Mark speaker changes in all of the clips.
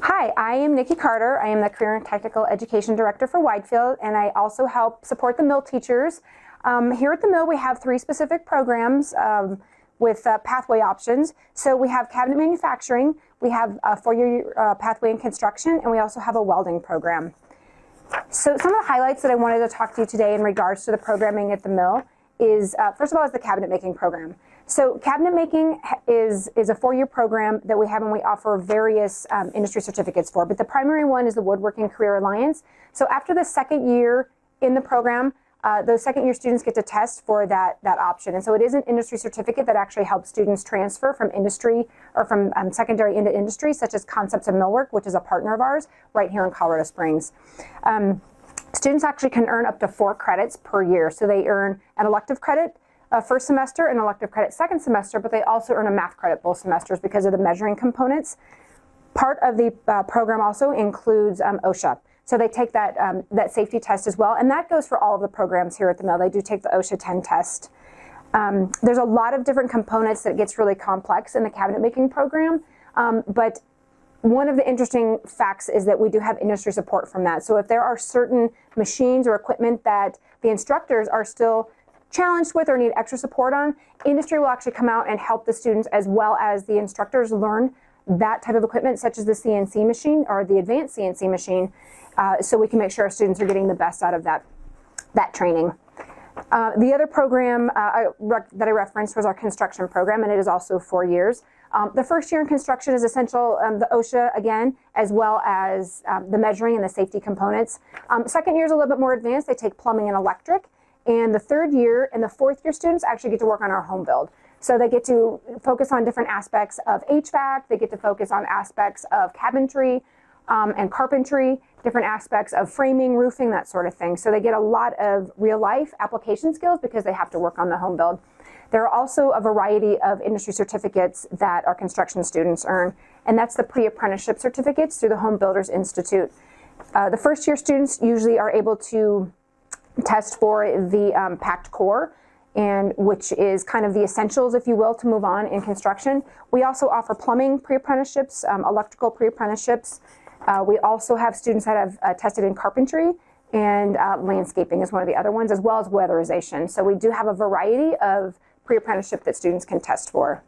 Speaker 1: Hi, I am Nikki Carter. I am the Career and Technical Education Director for Widefield, and I also help support the MiLL teachers. Here at the MiLL, we have 3 specific programs with pathway options. So we have cabinet manufacturing, we have a 4-year pathway in construction, and we also have a welding program. So some of the highlights that I wanted to talk to you today in regards to the programming at the MiLL is, first of all, is the cabinet making program. So cabinet making is a 4-year program that we have, and we offer various industry certificates for, but the primary one is the Woodworking Career Alliance. So after the second year in the program, those second-year students get to test for that option. And so it is an industry certificate that actually helps students transfer from industry or from secondary into industry, such as Concepts of Millwork, which is a partner of ours right here in Colorado Springs. Students actually can earn up to 4 credits per year. So they earn an elective credit first semester, an elective credit second semester, but they also earn a math credit both semesters because of the measuring components. Part of the program also includes OSHA. So they take that safety test as well, and that goes for all of the programs here at the MiLL. They do take the OSHA 10 test. There's a lot of different components that gets really complex in the cabinet making program, but one of the interesting facts is that we do have industry support from that. So if there are certain machines or equipment that the instructors are still challenged with or need extra support on, industry will actually come out and help the students as well as the instructors learn that type of equipment, such as the CNC machine or the advanced CNC machine, so we can make sure our students are getting the best out of that training. The other program that I referenced was our construction program, and it is also 4 years. The first year in construction is essential, the OSHA again, as well as the measuring and the safety components. Second year is a little bit more advanced. They take plumbing and electric. And the third year and the fourth year students actually get to work on our home build. So they get to focus on different aspects of HVAC, they get to focus on aspects of cabinetry and carpentry, different aspects of framing, roofing, that sort of thing. So they get a lot of real life application skills because they have to work on the home build. There are also a variety of industry certificates that our construction students earn, and that's the pre-apprenticeship certificates through the Home Builders Institute. The first year students usually are able to test for the PACT core, and which is kind of the essentials, if you will, to move on in construction. We also offer plumbing pre-apprenticeships, electrical pre-apprenticeships. We also have students that have tested in carpentry, and landscaping is one of the other ones, as well as weatherization. So we do have a variety of pre-apprenticeship that students can test for.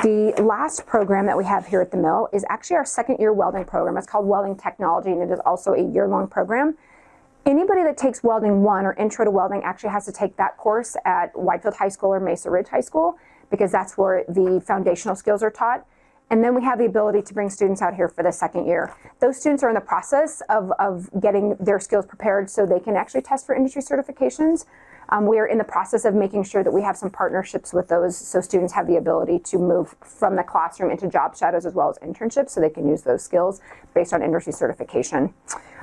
Speaker 1: The last program that we have here at the MiLL is actually our second-year welding program. It's called Welding Technology, and it is also a year-long program. Anybody that takes Welding 1 or Intro to Welding actually has to take that course at Widefield High School or Mesa Ridge High School, because that's where the foundational skills are taught. And then we have the ability to bring students out here for the second year. Those students are in the process of getting their skills prepared so they can actually test for industry certifications. We are in the process of making sure that we have some partnerships with those so students have the ability to move from the classroom into job shadows as well as internships so they can use those skills based on industry certification.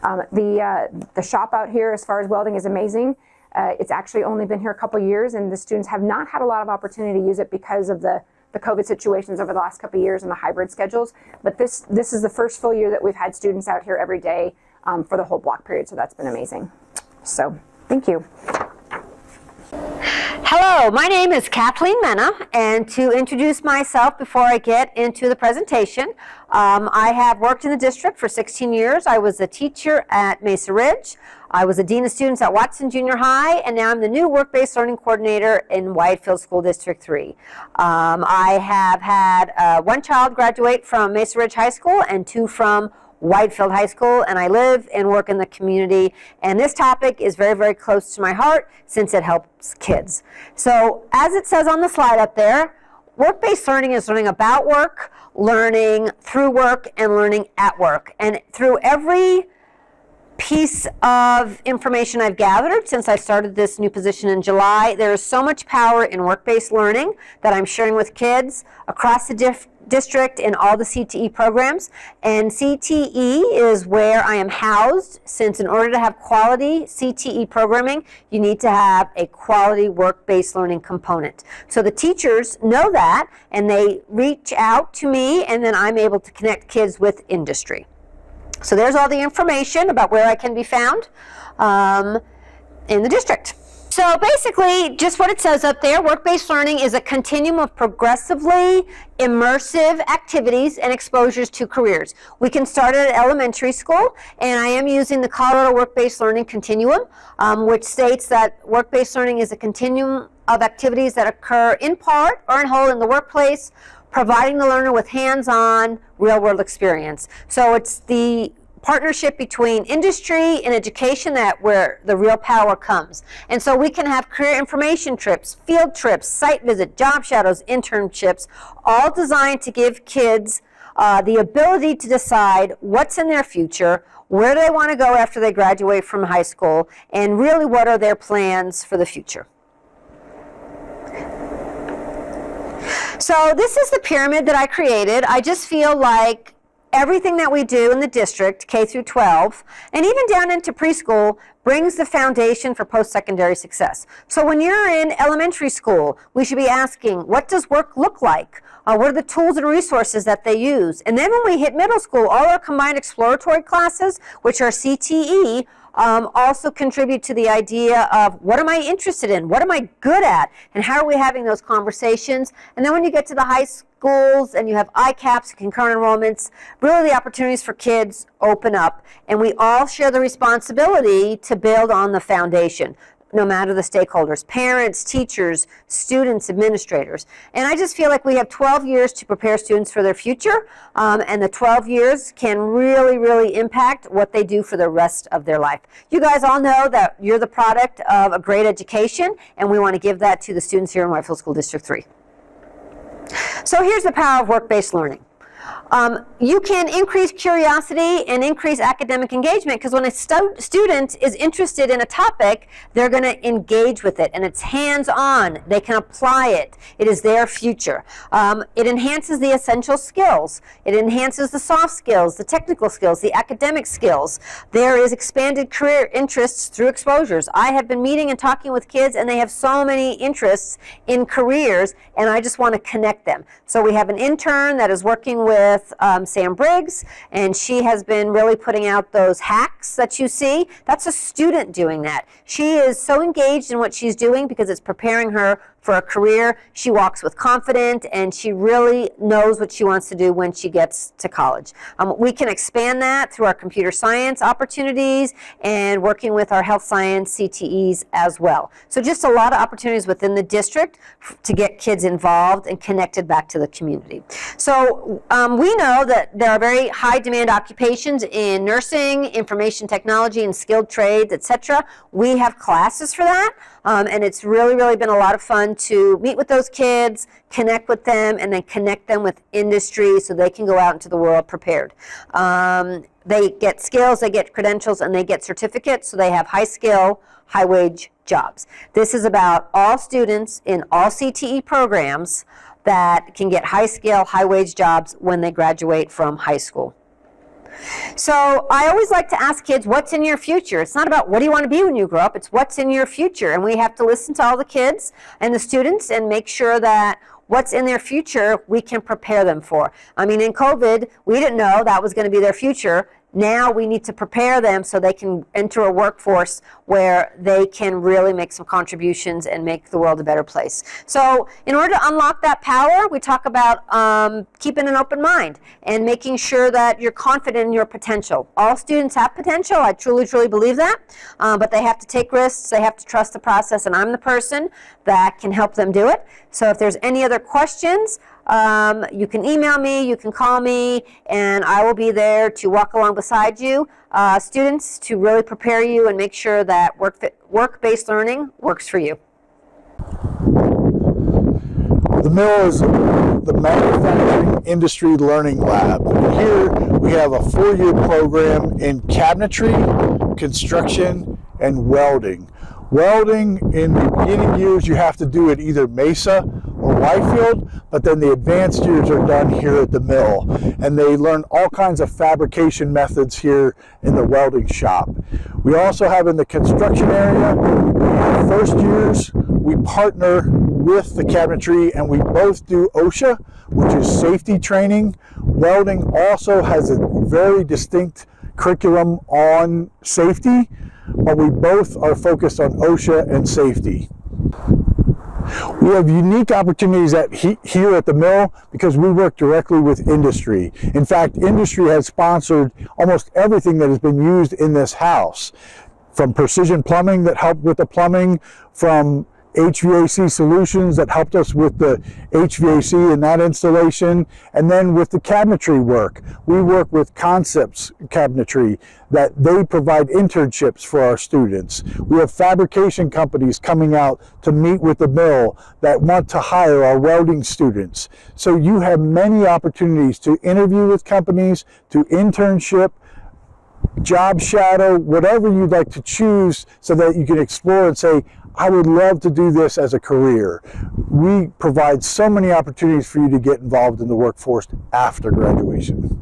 Speaker 1: The shop out here as far as welding is amazing. It's actually only been here a couple years, and the students have not had a lot of opportunity to use it because of the COVID situations over the last couple of years and the hybrid schedules. But this is the first full year that we've had students out here every day for the whole block period, so that's been amazing. So, thank you.
Speaker 2: Hello, my name is Kathleen Mena, and to introduce myself before I get into the presentation, I have worked in the district for 16 years. I was a teacher at Mesa Ridge. I was a dean of students at Watson Junior High, and now I'm the new work-based learning coordinator in Widefield School District 3. I have had 1 child graduate from Mesa Ridge High School and 2 from Widefield High School, and I live and work in the community, and this topic is very, very close to my heart since it helps kids. So as it says on the slide up there, work-based learning is learning about work, learning through work, and learning at work. And through every piece of information I've gathered since I started this new position in July, there is so much power in work-based learning that I'm sharing with kids across the district in all the CTE programs. And CTE is where I am housed, since in order to have quality CTE programming, you need to have a quality work-based learning component. So the teachers know that, and they reach out to me, and then I'm able to connect kids with industry. So there's all the information about where I can be found in the district. So basically, just what it says up there, work-based learning is a continuum of progressively immersive activities and exposures to careers. We can start at elementary school, and I am using the Colorado Work-Based Learning Continuum, which states that work-based learning is a continuum of activities that occur in part or in whole in the workplace, providing the learner with hands-on, real-world experience. So it's the partnership between industry and education that where the real power comes. And so we can have career information trips, field trips, site visit, job shadows, internships, all designed to give kids the ability to decide what's in their future, where they want to go after they graduate from high school, and really what are their plans for the future. So this is the pyramid that I created. I just feel like everything that we do in the district, K through 12, and even down into preschool, brings the foundation for post-secondary success. So when you're in elementary school, we should be asking, what does work look like? What are the tools and resources that they use? And then when we hit middle school, all our combined exploratory classes, which are CTE, also contribute to the idea of what am I interested in? What am I good at? And how are we having those conversations? And then when you get to the high schools and you have ICAPs, concurrent enrollments, really the opportunities for kids open up. And we all share the responsibility to build on the foundation, no matter the stakeholders, parents, teachers, students, administrators. And I just feel like we have 12 years to prepare students for their future, and the 12 years can really, really impact what they do for the rest of their life. You guys all know that you're the product of a great education, and we want to give that to the students here in Widefield School District 3. So here's the power of work-based learning. You can increase curiosity and increase academic engagement because when a student is interested in a topic, they're going to engage with it, and it's hands-on. They can apply it. It is their future. It enhances the essential skills. It enhances the soft skills, the technical skills, the academic skills. There is expanded career interests through exposures. I have been meeting and talking with kids, and they have so many interests in careers, and I just want to connect them. So we have an intern that is working with Sam Briggs, and she has been really putting out those hacks that you see. That's a student doing that. She is so engaged in what she's doing because it's preparing her for a career. She walks with confidence, and she really knows what she wants to do when she gets to college. We can expand that through our computer science opportunities and working with our health science CTEs as well. So just a lot of opportunities within the district to get kids involved and connected back to the community. So we know that there are very high demand occupations in nursing, information technology, and skilled trades, etc. We have classes for that, and it's really, really been a lot of fun to meet with those kids, connect with them, and then connect them with industry so they can go out into the world prepared. They get skills, they get credentials, and they get certificates, so they have high skill, high wage jobs. This is about all students in all CTE programs that can get high skill, high wage jobs when they graduate from high school. So I always like to ask kids, what's in your future? It's not about what do you want to be when you grow up, it's what's in your future. And we have to listen to all the kids and the students and make sure that what's in their future we can prepare them for. I mean, in COVID, we didn't know that was going to be their future. Now we need to prepare them so they can enter a workforce where they can really make some contributions and make the world a better place. So in order to unlock that power, we talk about keeping an open mind and making sure that you're confident in your potential. All students have potential. I truly, truly believe that. But they have to take risks. They have to trust the process. And I'm the person that can help them do it. So if there's any other questions, you can email me, you can call me, and I will be there to walk along beside you, students, to really prepare you and make sure that work-based learning works for you.
Speaker 3: The MiLL is the Manufacturing Industry Learning Lab. Here we have a 4-year program in cabinetry, construction, and welding. Welding, in the beginning years, you have to do it either Mesa or Widefield, but then the advanced years are done here at the MiLL. And they learn all kinds of fabrication methods here in the welding shop. We also have in the construction area, first years, we partner with the cabinetry and we both do OSHA, which is safety training. Welding also has a very distinct curriculum on safety. but we both are focused on OSHA and safety. We have unique opportunities here at the mill because we work directly with industry. In fact, industry has sponsored almost everything that has been used in this house, from precision plumbing that helped with the plumbing, from HVAC solutions that helped us with the HVAC in that installation, and then with the cabinetry work. We work with Concepts Cabinetry that they provide internships for our students. We have fabrication companies coming out to meet with the mill that want to hire our welding students. So you have many opportunities to interview with companies, to internship, job shadow, whatever you'd like to choose so that you can explore and say, I would love to do this as a career. We provide so many opportunities for you to get involved in the workforce after graduation.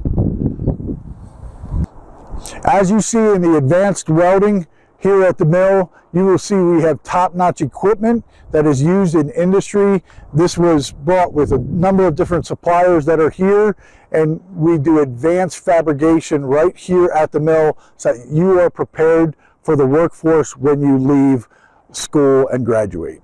Speaker 3: As you see in the advanced welding here at the mill, you will see we have top-notch equipment that is used in industry. This was brought with a number of different suppliers that are here, and we do advanced fabrication right here at the mill so that you are prepared for the workforce when you leave school and graduate.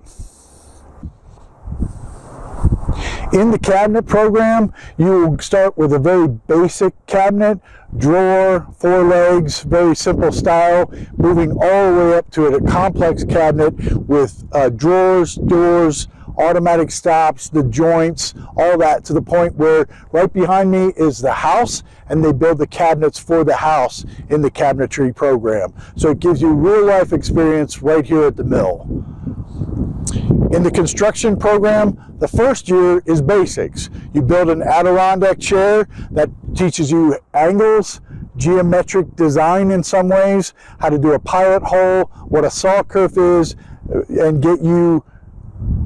Speaker 3: In the cabinet program, you will start with a very basic cabinet, drawer, 4 legs, very simple style, moving all the way up to a complex cabinet with drawers, doors, automatic stops, the joints, all that, to the point where right behind me is the house, and they build the cabinets for the house in the cabinetry program. So it gives you real life experience right here at the mill. In the construction program, the first year is basics. You build an Adirondack chair that teaches you angles, geometric design in some ways, how to do a pilot hole, what a saw kerf is, and get you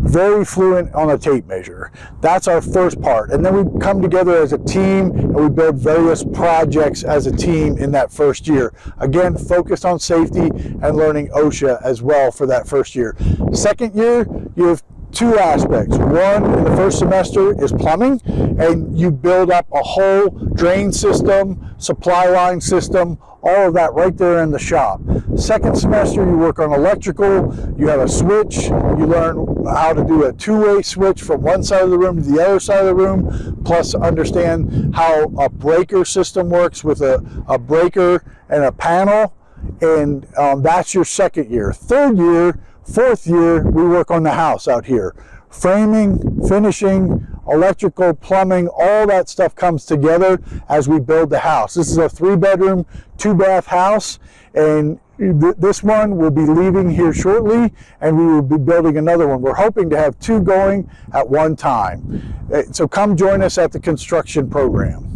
Speaker 3: very fluent on a tape measure. That's our first part. And then we come together as a team and we build various projects as a team in that first year. Again, focused on safety and learning OSHA as well for that first year. Second year, you have 2 aspects. One, in the first semester, is plumbing, and you build up a whole drain system, supply line system, all of that right there in the shop. Second semester, you work on electrical, you have a switch, you learn how to do a 2-way switch from one side of the room to the other side of the room, plus understand how a breaker system works with a breaker and a panel, and that's your second year. Third year, fourth year, we work on the house out here. Framing, finishing, electrical, plumbing, all that stuff comes together as we build the house. This is a 3-bedroom, 2-bath house, and this one will be leaving here shortly, and we will be building another one. We're hoping to have 2 going at one time. So come join us at the construction program.